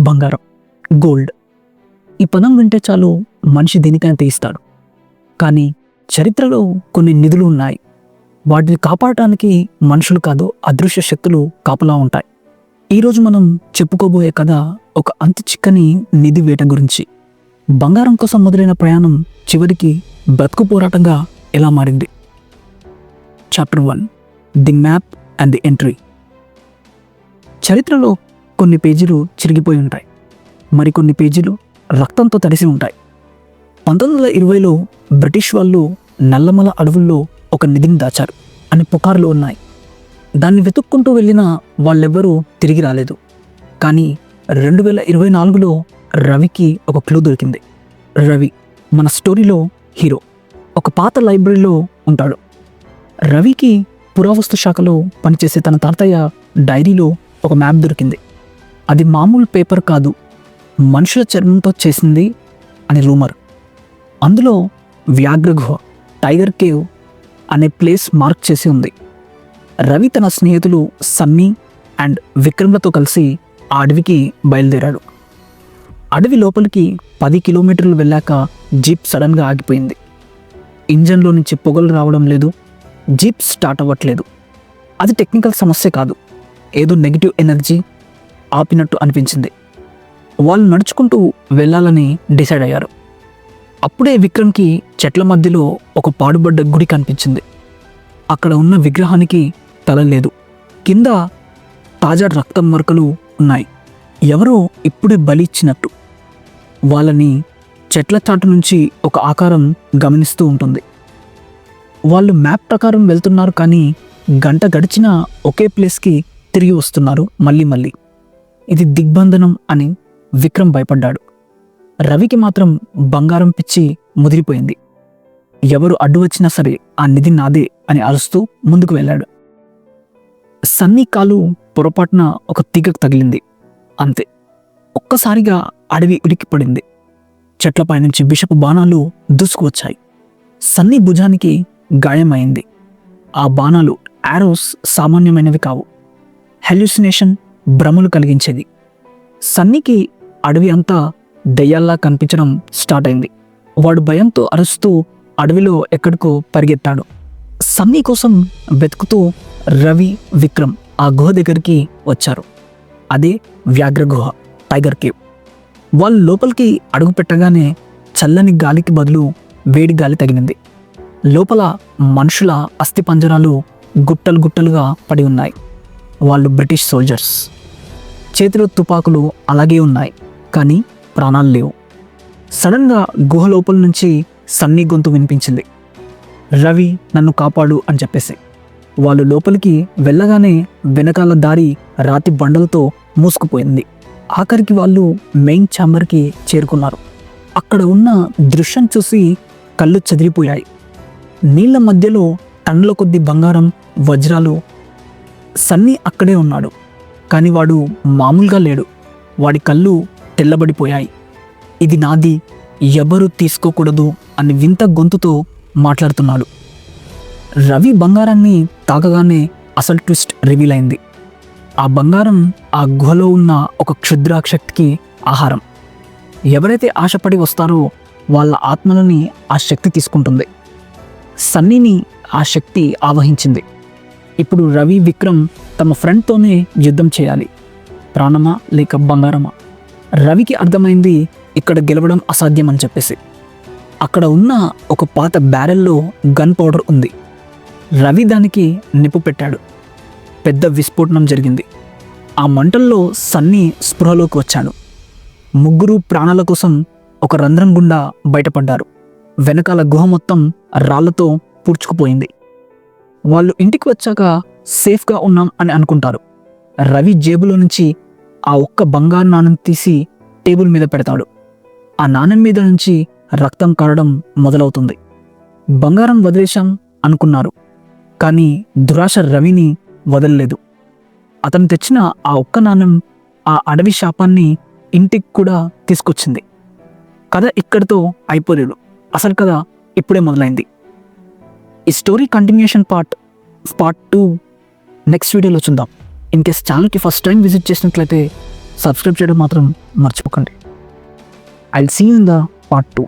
బంగారం, గోల్డ్. ఈ పదం వింటే చాలు మనిషి దేనికైనా తెగిస్తాడు. కానీ చరిత్రలో కొన్ని నిధులు ఉన్నాయి. వాటిని కాపాడటానికి మనుషులు కాదు, అదృశ్య శక్తులు కాపలా ఉంటాయి. ఈరోజు మనం చెప్పుకోబోయే కథ ఒక అంతు చిక్కని నిధి వేట గురించి. బంగారం కోసం మొదలైన ప్రయాణం చివరికి బ్రతుకు పోరాటంగా ఎలా మారింది. Chapter 1, the map and the entry. చరిత్రలో కొన్ని పేజీలు చిరిగిపోయి ఉంటాయి, మరికొన్ని పేజీలు రక్తంతో తడిసి ఉంటాయి. 1920లో బ్రిటిష్ వాళ్ళు నల్లమల అడవుల్లో ఒక నిధిని దాచారు అని పుకార్లు ఉన్నాయి. దాన్ని వెతుక్కుంటూ వెళ్ళిన వాళ్ళెవ్వరూ తిరిగి రాలేదు. కానీ 2024లో రవికి ఒక క్లూ దొరికింది. రవి మన స్టోరీలో హీరో. ఒక పాత లైబ్రరీలో ఉంటాడు. రవికి పురావస్తు శాఖలో పనిచేసే తన తాతయ్య డైరీలో ఒక మ్యాప్ దొరికింది. అది మామూలు పేపర్ కాదు, మనుషుల చర్మంతో చేసింది అని రూమర్. అందులో వ్యాఘ్రగుహ, టైగర్ కేవ్ అనే ప్లేస్ మార్క్ చేసి ఉంది. రవి తన స్నేహితులు సన్నీ అండ్ విక్రమ్లతో కలిసి ఆ అడవికి బయలుదేరాడు. అడవి లోపలికి 10 కిలోమీటర్లు వెళ్ళాక జీప్ సడన్గా ఆగిపోయింది. ఇంజన్లో నుంచి పొగలు రావడం లేదు, జీప్ స్టార్ట్ అవ్వట్లేదు. అది టెక్నికల్ సమస్య కాదు, ఏదో నెగిటివ్ ఎనర్జీ ఆపినట్టు అనిపించింది. వాళ్ళు నడుచుకుంటూ వెళ్ళాలని డిసైడ్ అయ్యారు. అప్పుడే విక్రమ్కి చెట్ల మధ్యలో ఒక పాడుబడ్డ గుడి కనిపించింది. అక్కడ ఉన్న విగ్రహానికి తల లేదు, కింద తాజా రక్తం మరకలు ఉన్నాయి. ఎవరో ఇప్పుడే బలి ఇచ్చినట్టు. వాళ్ళని చెట్ల చాటు నుంచి ఒక ఆకారం గమనిస్తూ ఉంటుంది. వాళ్ళు మ్యాప్ ప్రకారం వెళ్తున్నారు, కానీ గంట గడిచినా ఒకే ప్లేస్కి తిరిగి వస్తున్నారు మళ్ళీ. ఇది దిగ్బంధనం అని విక్రమ్ భయపడ్డాడు. రవికి మాత్రం బంగారం పిచ్చి ముదిరిపోయింది. ఎవరు అడ్డు వచ్చినా సరే ఆ నిధి నాదే అని అరుస్తూ ముందుకు వెళ్ళాడు. సన్నీ కాలు పొరపాటున ఒక తీగకు తగిలింది, అంతే. ఒక్కసారిగా అడవి ఉలిక్కిపడింది. చెట్లపై నుంచి విషపు బాణాలు దూసుకువచ్చాయి. సన్నీ భుజానికి గాయమైంది. ఆ బాణాలు, యారోస్ సామాన్యమైనవి కావు. హెల్యూసినేషన్, భ్రమలు కలిగించేది. సన్నీకి అడవి అంతా దెయ్యాల్లా కనిపించడం స్టార్ట్ అయింది. వాడు భయంతో అరుస్తూ అడవిలో ఎక్కడికో పరిగెత్తాడు. సన్నీ కోసం వెతుకుతూ రవి, విక్రమ్ ఆ గుహ దగ్గరికి వచ్చారు. అదే వ్యాఘ్ర గుహ, టైగర్ కేవ్. వాళ్ళు లోపలికి అడుగు పెట్టగానే చల్లని గాలికి బదులు వేడి గాలి తగిలింది. లోపల మనుషుల అస్థిపంజరాలు గుట్టలు గుట్టలుగా పడి ఉన్నాయి. వాళ్ళు బ్రిటిష్ సోల్జర్స్. చేతిలో తుపాకులు అలాగే ఉన్నాయి, కానీ ప్రాణాలు లేవు. సడన్గా గుహ లోపల నుంచి సన్నీ గొంతు వినిపించింది, రవి నన్ను కాపాడు అని చెప్పేసి. వాళ్ళు లోపలికి వెళ్ళగానే వెనకాల దారి రాతి బండలతో మూసుకుపోయింది. ఆఖరికి వాళ్ళు మెయిన్ ఛాంబర్కి చేరుకున్నారు. అక్కడ ఉన్న దృశ్యం చూసి కళ్ళు చెదిరిపోయాయి. నీళ్ల మధ్యలో టన్నుల కొద్ది బంగారం, వజ్రాలు. సన్నీ అక్కడే ఉన్నాడు, కానీ వాడు మామూలుగా లేడు. వాడి కళ్ళు తెల్లబడిపోయాయి. ఇది నాది, ఎవరు తీసుకోకూడదు అని వింత గొంతుతో మాట్లాడుతున్నాడు. రవి బంగారాన్ని తాకగానే అసలు ట్విస్ట్ రివీల్ అయింది. ఆ బంగారం ఆ గుహలో ఉన్న ఒక క్షుద్రాశక్తికి ఆహారం. ఎవరైతే ఆశపడి వస్తారో వాళ్ళ ఆత్మలని ఆ శక్తి తీసుకుంటుంది. సన్నీని ఆ శక్తి ఆవహించింది. ఇప్పుడు రవి, విక్రమ్ తమ ఫ్రెండ్తోనే యుద్ధం చేయాలి. ప్రాణమా లేక బంగారమా? రవికి అర్థమైంది ఇక్కడ గెలవడం అసాధ్యం అని చెప్పేసి. అక్కడ ఉన్న ఒక పాత బ్యారెల్లో గన్ పౌడర్ ఉంది. రవి దానికి నిప్పు పెట్టాడు. పెద్ద విస్ఫోటనం జరిగింది. ఆ మంటల్లో సన్నీ స్పృహలోకి వచ్చాడు. ముగ్గురు ప్రాణాల కోసం ఒక రంధ్రం గుండా బయటపడ్డారు. వెనకాల గుహ మొత్తం రాళ్లతో పూడ్చుకుపోయింది. వాళ్ళు ఇంటికి వచ్చాక సేఫ్గా ఉన్నాం అని అనుకుంటారు. రవి జేబులో నుంచి ఆ ఒక్క బంగారు నాణెం తీసి టేబుల్ మీద పెడతాడు. ఆ నాణెం మీద నుంచి రక్తం కారడం మొదలవుతుంది. బంగారం వదిలేశాం అనుకున్నారు, కానీ దురాశ రవిని వదలలేదు. అతను తెచ్చిన ఆ ఒక్క నాణెం ఆ అడవి శాపాన్ని ఇంటికి కూడా తీసుకొచ్చింది. కథ ఇక్కడితో అయిపోలేదు. అసలు కథ ఇప్పుడే మొదలైంది. ఈ స్టోరీ కంటిన్యూషన్ పార్ట్ 2 నెక్స్ట్ వీడియోలో చూద్దాం. ఇన్ కేస్ ఛానల్కి ఫస్ట్ టైం విజిట్ చేసినట్లయితే సబ్స్క్రైబ్ చేయడం మాత్రం మర్చిపోకండి. I will see you in the part 2.